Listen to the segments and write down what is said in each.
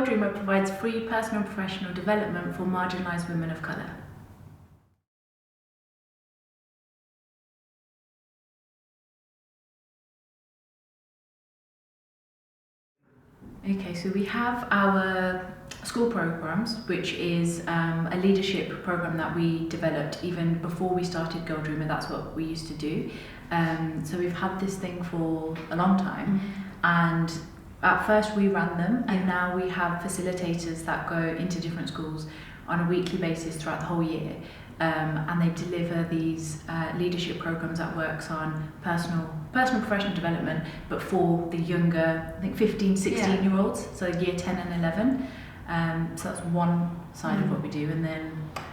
Dreamer provides free personal and professional development for marginalised women of colour. Okay, so we have our school programs, which is a leadership program that we developed even before we started Girl Dreamer. That's what we used to do. So we've had this thing for a long time, and at first we ran them, and now we have facilitators that go into different schools on a weekly basis throughout the whole year, and they deliver these leadership programs that works on personal professional development, but for the younger, I think 15, 16-year-olds, so year 10 and 11. So that's one side of what we do,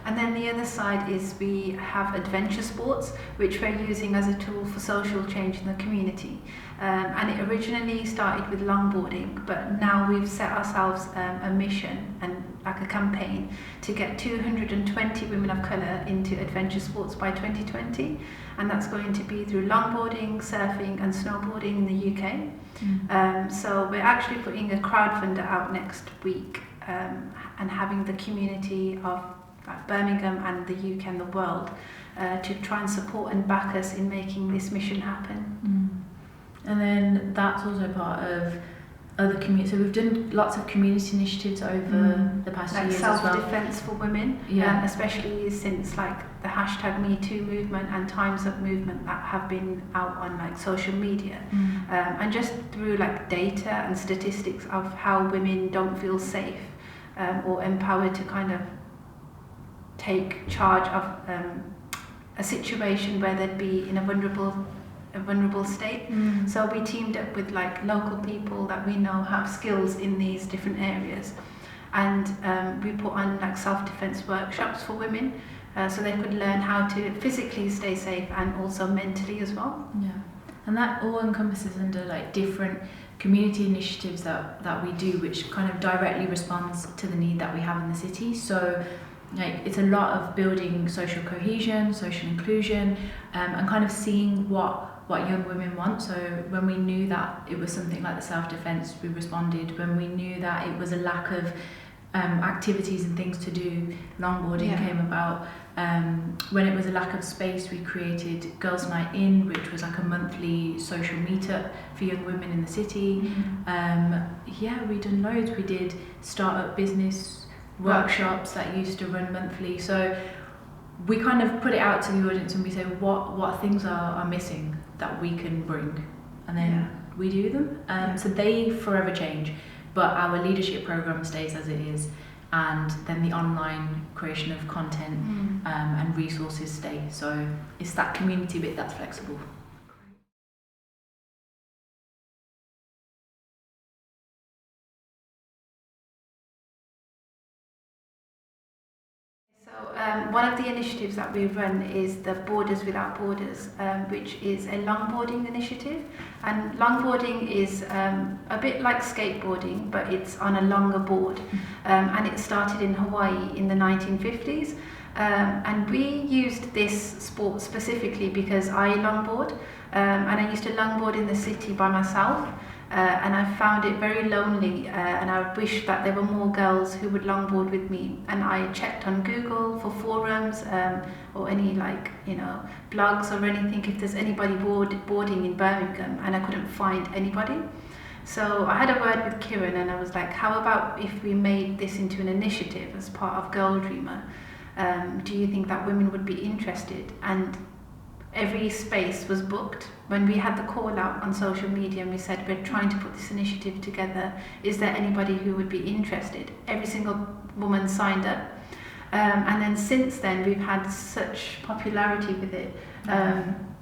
and then the other side is we have adventure sports, which we're using as a tool for social change in the community. And it originally started with longboarding, but now we've set ourselves a mission and like a campaign to get 220 women of colour into adventure sports by 2020, and that's going to be through longboarding, surfing and snowboarding in the UK. So we're actually putting a crowdfunder out next week, and having the community of Birmingham and the UK and the world to try and support and back us in making this mission happen. And then that's also part of other community. So we've done lots of community initiatives over the past few years as well. Self-defense for women, especially since like the hashtag Me Too movement and Time's Up movement that have been out on like social media, and just through like data and statistics of how women don't feel safe or empowered to kind of take charge of a situation where they'd be in a vulnerable state. So we teamed up with like local people that we know have skills in these different areas, and we put on like self-defense workshops for women, so they could learn how to physically stay safe and also mentally as well. And that all encompasses under like different community initiatives that we do, which kind of directly responds to the need that we have in the city. So like it's a lot of building social cohesion, social inclusion, and kind of seeing what young women want. So when we knew that it was something like the self-defense, we responded. When we knew that it was a lack of activities and things to do, longboarding came about. When it was a lack of space, we created Girls Night In, which was like a monthly social meetup for young women in the city. We done loads. We did start-up business workshops that used to run monthly. So we kind of put it out to the audience and we say what things are missing that we can bring, and then we do them. So they forever change, but our leadership program stays as it is, and then the online creation of content and resources stay. So it's that community bit that's flexible. One of the initiatives that we run is the Borders Without Borders, which is a longboarding initiative. And longboarding is a bit like skateboarding, but it's on a longer board. And it started in Hawaii in the 1950s. And we used this sport specifically because I longboard, and I used to longboard in the city by myself. And I found it very lonely, and I wish that there were more girls who would longboard with me. And I checked on Google for forums or any blogs or anything if there's anybody boarding in Birmingham, and I couldn't find anybody. So I had a word with Kiran, and I was like, how about if we made this into an initiative as part of Girl Dreamer? Do you think that women would be interested? And every space was booked. When we had the call out on social media and we said we're trying to put this initiative together, is there anybody who would be interested? Every single woman signed up, and then since then we've had such popularity with it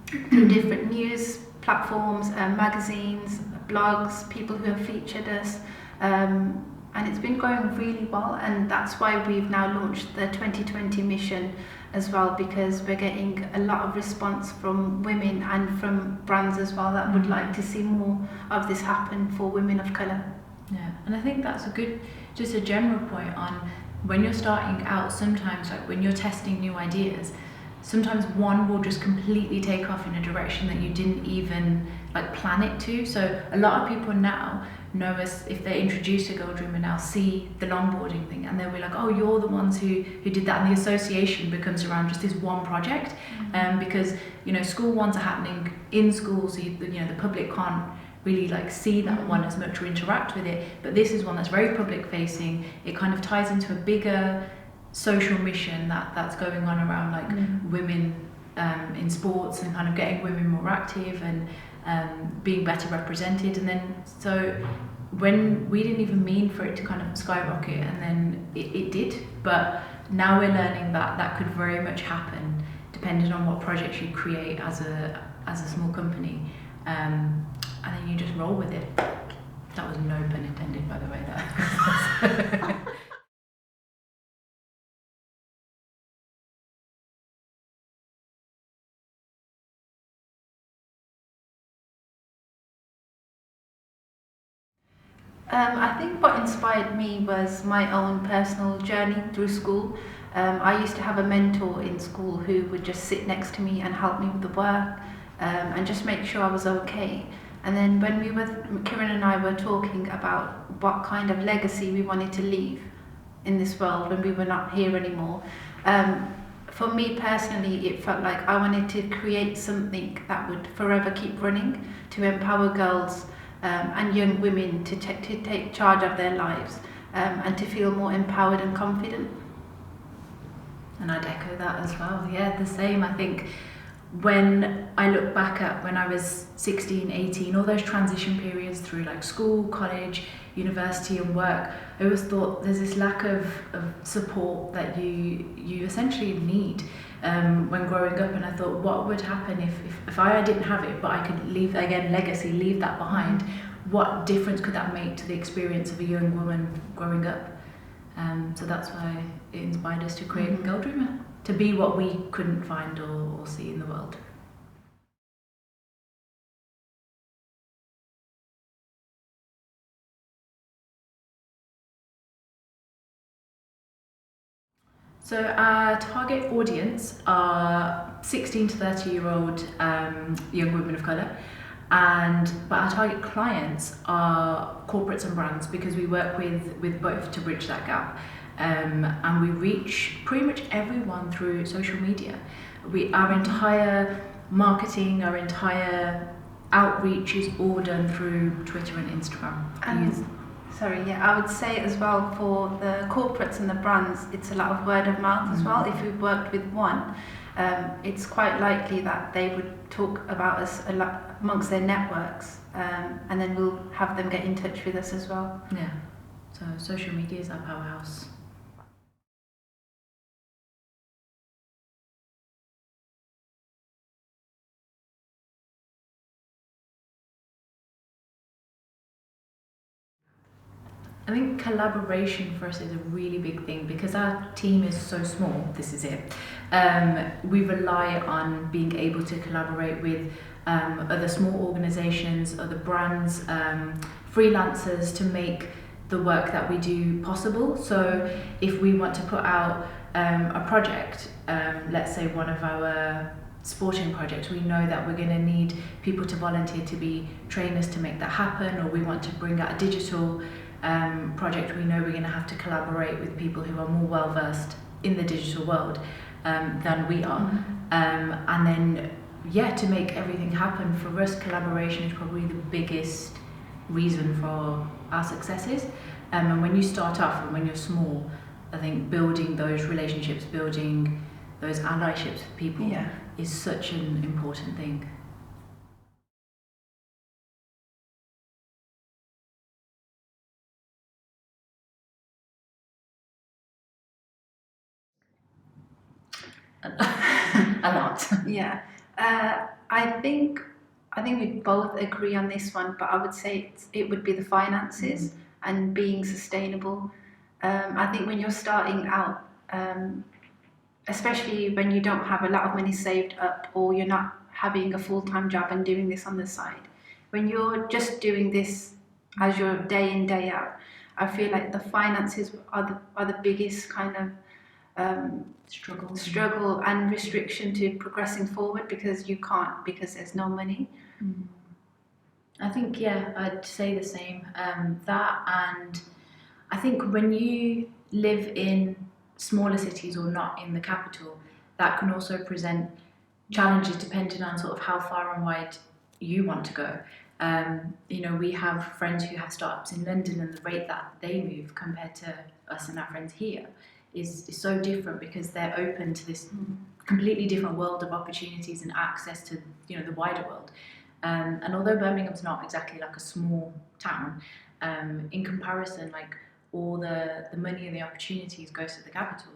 through different news platforms, magazines, blogs, people who have featured us, and it's been going really well. And that's why we've now launched the 2020 mission as well, because we're getting a lot of response from women and from brands as well that would like to see more of this happen for women of colour. And I think that's just a general point on when you're starting out. Sometimes like when you're testing new ideas, sometimes one will just completely take off in a direction that you didn't even like plan it to. So a lot of people now know us, if they introduce a Girl Dreamer now, see the longboarding thing, and they'll be like, oh, you're the ones who did that, and the association becomes around just this one project. Because school ones are happening in schools, so the public can't really like see that one as much or interact with it, but this is one that's very public facing. It kind of ties into a bigger social mission that's going on around like women in sports, and kind of getting women more active and being better represented. And then so when we didn't even mean for it to kind of skyrocket, and then it did, but now we're learning that could very much happen depending on what projects you create as a small company, and then you just roll with it. That was no pun intended, by the way. That I think what inspired me was my own personal journey through school. I used to have a mentor in school who would just sit next to me and help me with the work, and just make sure I was okay. And then when Kiran and I were talking about what kind of legacy we wanted to leave in this world when we were not here anymore, for me personally, it felt like I wanted to create something that would forever keep running, to empower girls and young women to take charge of their lives, and to feel more empowered and confident. And I'd echo that as well. Yeah, the same. I think when I look back at when I was 16, 18, all those transition periods through like school, college, university and work, I always thought there's this lack of support that you essentially need when growing up. And I thought, what would happen if I didn't have it, but I could leave, again, legacy, leave that behind? What difference could that make to the experience of a young woman growing up? So that's why it inspired us to create Girl Dreamer, to be what we couldn't find or see in the world. So our target audience are 16 to 30-year-old young women of colour, but our target clients are corporates and brands, because we work with both to bridge that gap. And we reach pretty much everyone through social media. Our entire marketing, our entire outreach is all done through Twitter and Instagram. I would say as well, for the corporates and the brands, it's a lot of word of mouth as well. If we've worked with one, it's quite likely that they would talk about us a lot amongst their networks, and then we'll have them get in touch with us as well. Yeah, so social media is our powerhouse. I think collaboration for us is a really big thing, because our team is so small. This is it. We rely on being able to collaborate with other small organisations, other brands, freelancers, to make the work that we do possible. So if we want to put out a project, let's say one of our sporting projects, we know that we're going to need people to volunteer to be trainers to make that happen, or we want to bring out a digital project, we know we're going to have to collaborate with people who are more well versed in the digital world than we are. And then, to make everything happen, for us, collaboration is probably the biggest reason for our successes. And when you start off and when you're small, I think building those relationships, building those allyships with people is such an important thing. A lot. Yeah, I think we both agree on this one, but I would say it would be the finances and being sustainable. I think when you're starting out, especially when you don't have a lot of money saved up, or you're not having a full-time job and doing this on the side, when you're just doing this as your day in, day out, I feel like the finances are the biggest kind of struggle and restriction to progressing forward because you can't, because there's no money. I think, yeah, I'd say the same. That, and I think when you live in smaller cities or not in the capital, that can also present challenges depending on sort of how far and wide you want to go. We have friends who have startups in London, and the rate that they move compared to us and our friends here is so different because they're open to this completely different world of opportunities and access to the wider world. And although Birmingham's not exactly like a small town, in comparison, like all the money and the opportunities goes to the capital,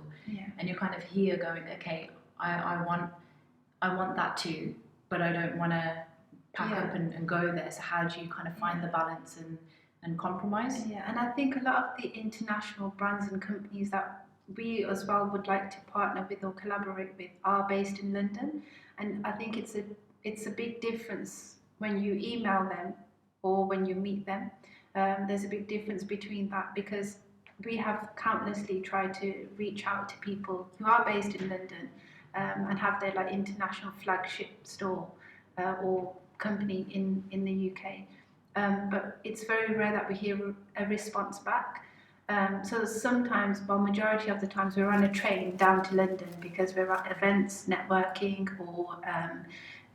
and you're kind of here going, okay, I want that too, but I don't want to pack up and go there. So how do you kind of find the balance and compromise? Yeah, and I think a lot of the international brands and companies that we as well would like to partner with or collaborate with are based in London, and I think it's a big difference when you email them or when you meet them. There's a big difference between that, because we have countlessly tried to reach out to people who are based in London and have their like international flagship store or company in the UK. But it's very rare that we hear a response back. So sometimes, well, majority of the times, we're on a train down to London because we're at events, networking, or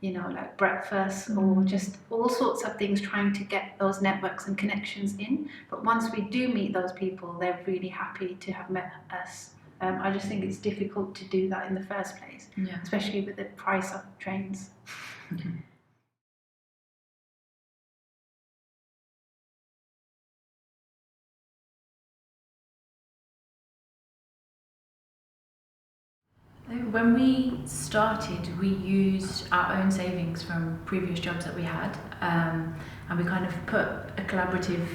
like breakfast, or just all sorts of things, trying to get those networks and connections in. But once we do meet those people, they're really happy to have met us. I just think it's difficult to do that in the first place, especially with the price of trains. When we started, we used our own savings from previous jobs that we had, and we kind of put a collaborative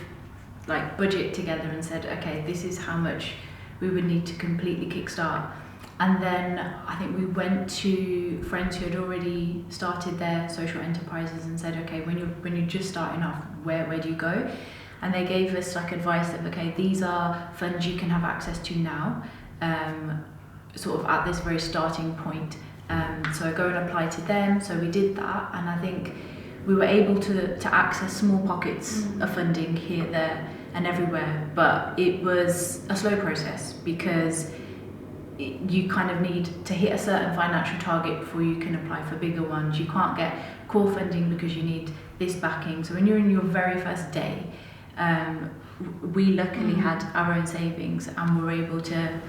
budget together and said, okay, this is how much we would need to completely kickstart. And then I think we went to friends who had already started their social enterprises and said, okay, when you're just starting off, where do you go? And they gave us advice that, okay, these are funds you can have access to now, sort of at this very starting point. So go and apply to them. So we did that, and I think we were able to access small pockets of funding here, there, and everywhere. But it was a slow process because you kind of need to hit a certain financial target before you can apply for bigger ones. You can't get core funding because you need this backing. So when you're in your very first day, we luckily had our own savings and were able to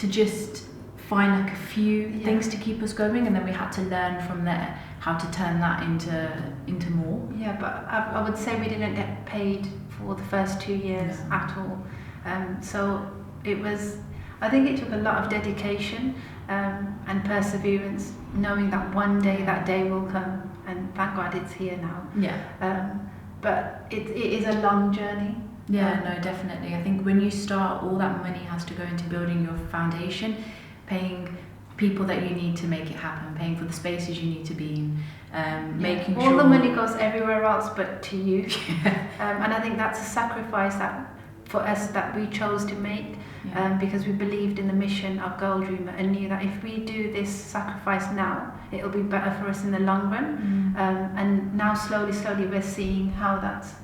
just find a few things to keep us going, and then we had to learn from there how to turn that into more. Yeah, but I would say we didn't get paid for the first 2 years at all. So I think it took a lot of dedication and perseverance, knowing that one day that day will come, and thank God it's here now. But it is a long journey. Yeah, no, definitely. I think when you start, all that money has to go into building your foundation, paying people that you need to make it happen, paying for the spaces you need to be in, making sure... All the money goes everywhere else but to you. And I think that's a sacrifice that for us that we chose to make, because we believed in the mission of Girl Dreamer and knew that if we do this sacrifice now, it'll be better for us in the long run. And now slowly we're seeing how that's...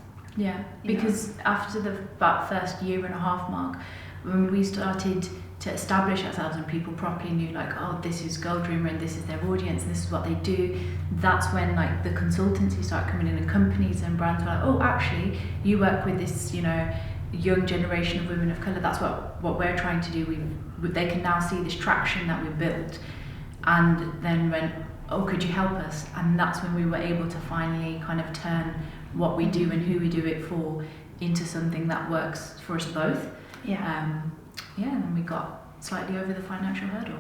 because after about first year and a half mark, when we started to establish ourselves and people properly knew this is Girl Dreamer and this is their audience and this is what they do, that's when the consultancy started coming in, and companies and brands were like, oh, actually you work with this young generation of women of colour, that's what we're trying to do. They can now see this traction that we built, and then went, oh, could you help us? And that's when we were able to finally kind of turn what we do and who we do it for into something that works for us both. And then we got slightly over the financial hurdle.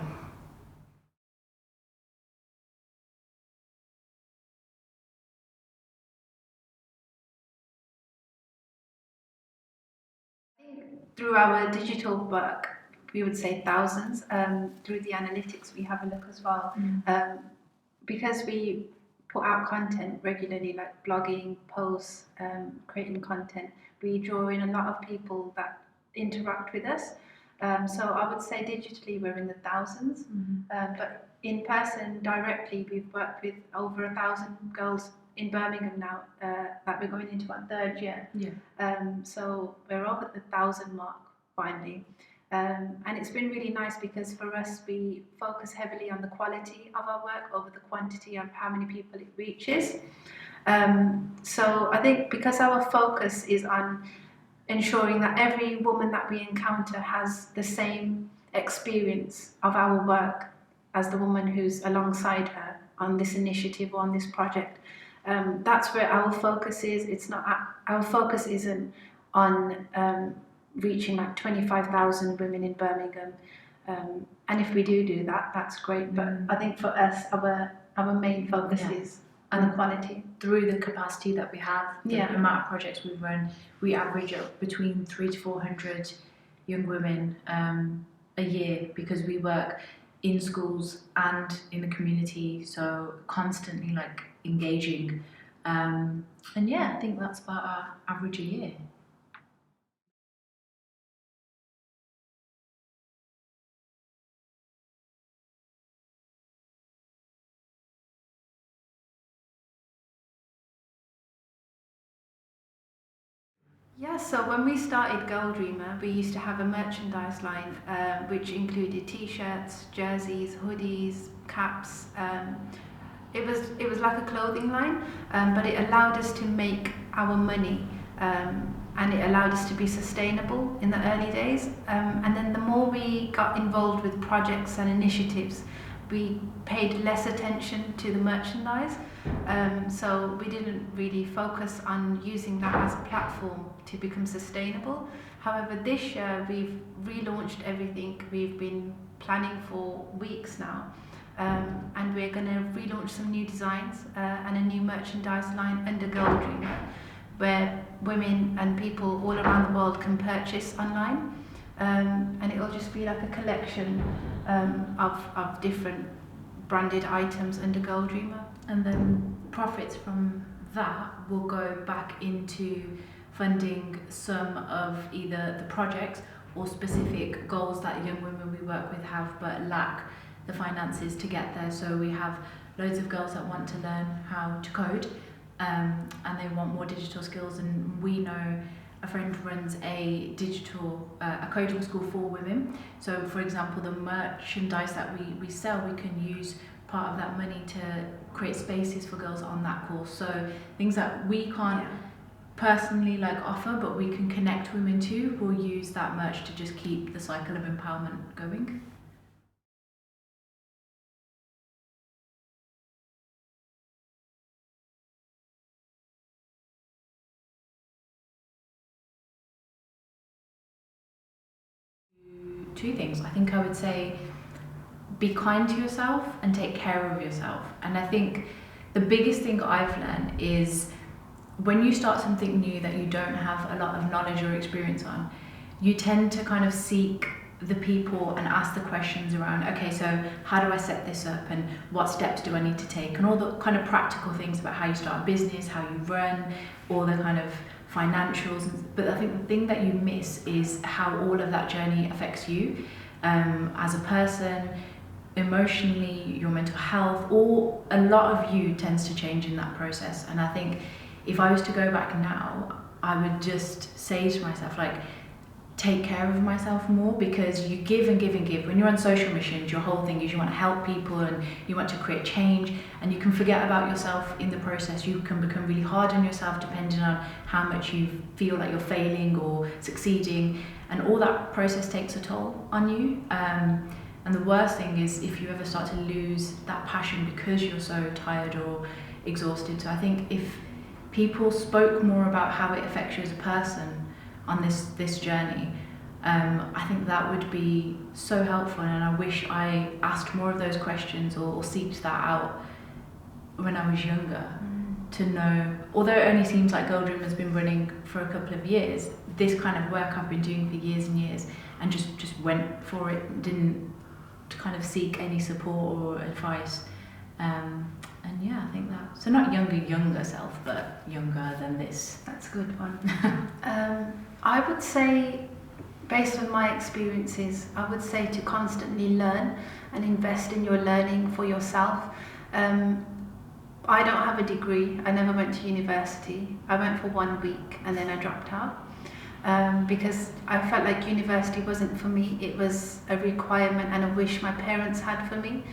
Through our digital work, we would say thousands. Through the analytics, we have a look as well. Because we put out content regularly, like blogging, posts, creating content, we draw in a lot of people that interact with us. So I would say digitally we're in the thousands, but in person directly we've worked with over 1,000 girls in Birmingham now, that we're going into our third year. So we're over the 1,000 mark finally. And it's been really nice because for us we focus heavily on the quality of our work over the quantity of how many people it reaches. So I think because our focus is on ensuring that every woman that we encounter has the same experience of our work as the woman who's alongside her on this initiative or on this project. That's where our focus is. It's not our focus isn't on reaching like 25,000 women in Birmingham. And if we do that, that's great. But I think for us, our main focus is on the quality. Through the capacity that we have, the amount of projects we run, we average up between 300 to 400 young women a year, because we work in schools and in the community, so constantly like engaging. And I think that's about our average a year. Yeah, so when we started Girl Dreamer, we used to have a merchandise line which included t-shirts, jerseys, hoodies, caps. It was like a clothing line, but it allowed us to make our money, and it allowed us to be sustainable in the early days. And then the more we got involved with projects and initiatives, we paid less attention to the merchandise. So we didn't really focus on using that as a platform to become sustainable. However, this year we've relaunched everything. We've been planning for weeks now, and we're going to relaunch some new designs and a new merchandise line under Girl Dreamer, where women and people all around the world can purchase online. And it'll just be like a collection of different branded items under Girl Dreamer. And then profits from that will go back into funding some of either the projects or specific goals that young women we work with have but lack the finances to get there. So we have loads of girls that want to learn how to code, and they want more digital skills, and we know a friend runs a coding school for women. So for example, the merchandise that we sell, we can use part of that money to create spaces for girls on that course. So things that we can't personally like offer, but we can connect women to, we'll use that merch to just keep the cycle of empowerment going. Two things. I think I would say be kind to yourself and take care of yourself. And I think the biggest thing I've learned is when you start something new that you don't have a lot of knowledge or experience on, you tend to kind of seek the people and ask the questions around, okay, so how do I set this up and what steps do I need to take, and all the kind of practical things about how you start a business, how you run, all the kind of financials. But I think the thing that you miss is how all of that journey affects you as a person, emotionally, your mental health, or a lot of you tends to change in that process. And I think if I was to go back now, I would just say to myself, like, take care of myself more, because you give and give and give. When you're on social missions, your whole thing is you want to help people and you want to create change, and you can forget about yourself in the process. You can become really hard on yourself depending on how much you feel like you're failing or succeeding, and all that process takes a toll on you. And the worst thing is if you ever start to lose that passion because you're so tired or exhausted. So I think if people spoke more about how it affects you as a person on this journey, I think that would be so helpful, and I wish I asked more of those questions or seeked that out when I was younger. To know, although it only seems like Girl Dream has been running for a couple of years, this kind of work I've been doing for years and years, and just went for it, didn't kind of seek any support or advice. And yeah, I think that, so not younger self, but younger than this. That's a good one. I would say Based on my experiences, I would say to constantly learn and invest in your learning for yourself. I don't have a degree. I never went to university. I went for 1 week and then I dropped out because I felt like university wasn't for me. It was a requirement and a wish my parents had for me,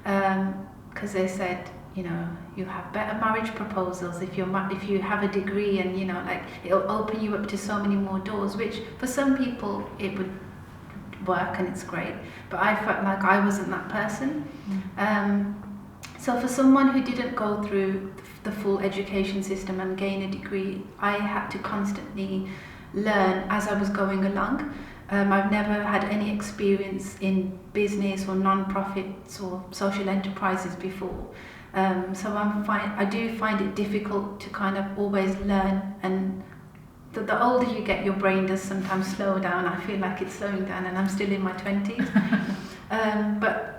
because they said, you know, you have better marriage proposals if you have a degree, and you know, like, it'll open you up to so many more doors, which for some people it would work and it's great, but I felt like I wasn't that person. So for someone who didn't go through the full education system and gain a degree, I had to constantly learn as I was going along. I've never had any experience in business or non-profits or social enterprises before. So I do find it difficult to kind of always learn, and the older you get, your brain does sometimes slow down. I feel like it's slowing down and I'm still in my 20s. But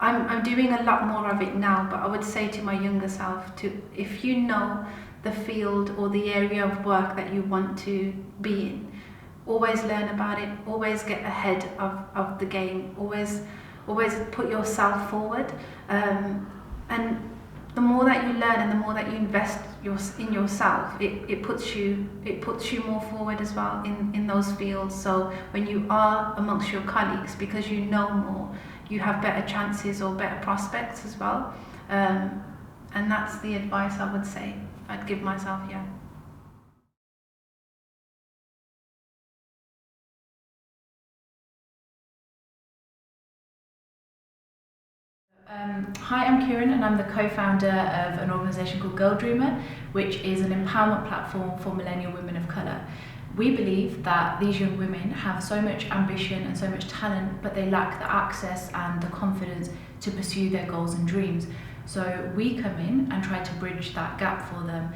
I'm doing a lot more of it now, but I would say to my younger self, if you know the field or the area of work that you want to be in, always learn about it, always get ahead of the game, always put yourself forward. And the more that you learn and the more that you invest in yourself, it puts you more forward as well in those fields. So when you are amongst your colleagues, because you know more, you have better chances or better prospects as well. And that's the advice I would say I'd give myself, yeah. Hi, I'm Kiran and I'm the co-founder of an organisation called Girl Dreamer, which is an empowerment platform for millennial women of colour. We believe that these young women have so much ambition and so much talent, but they lack the access and the confidence to pursue their goals and dreams. So we come in and try to bridge that gap for them.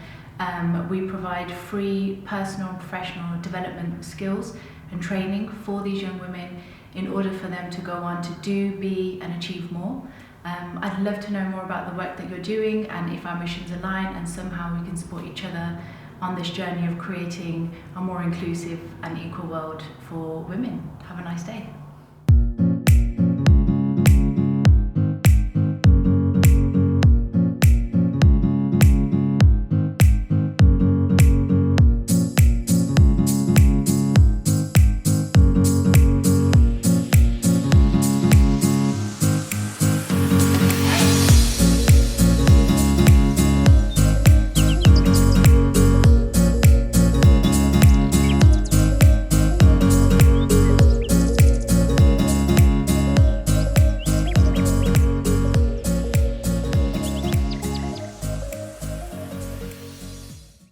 We provide free personal and professional development skills and training for these young women in order for them to go on to do, be and achieve more. I'd love to know more about the work that you're doing and if our missions align, and somehow we can support each other on this journey of creating a more inclusive and equal world for women. Have a nice day.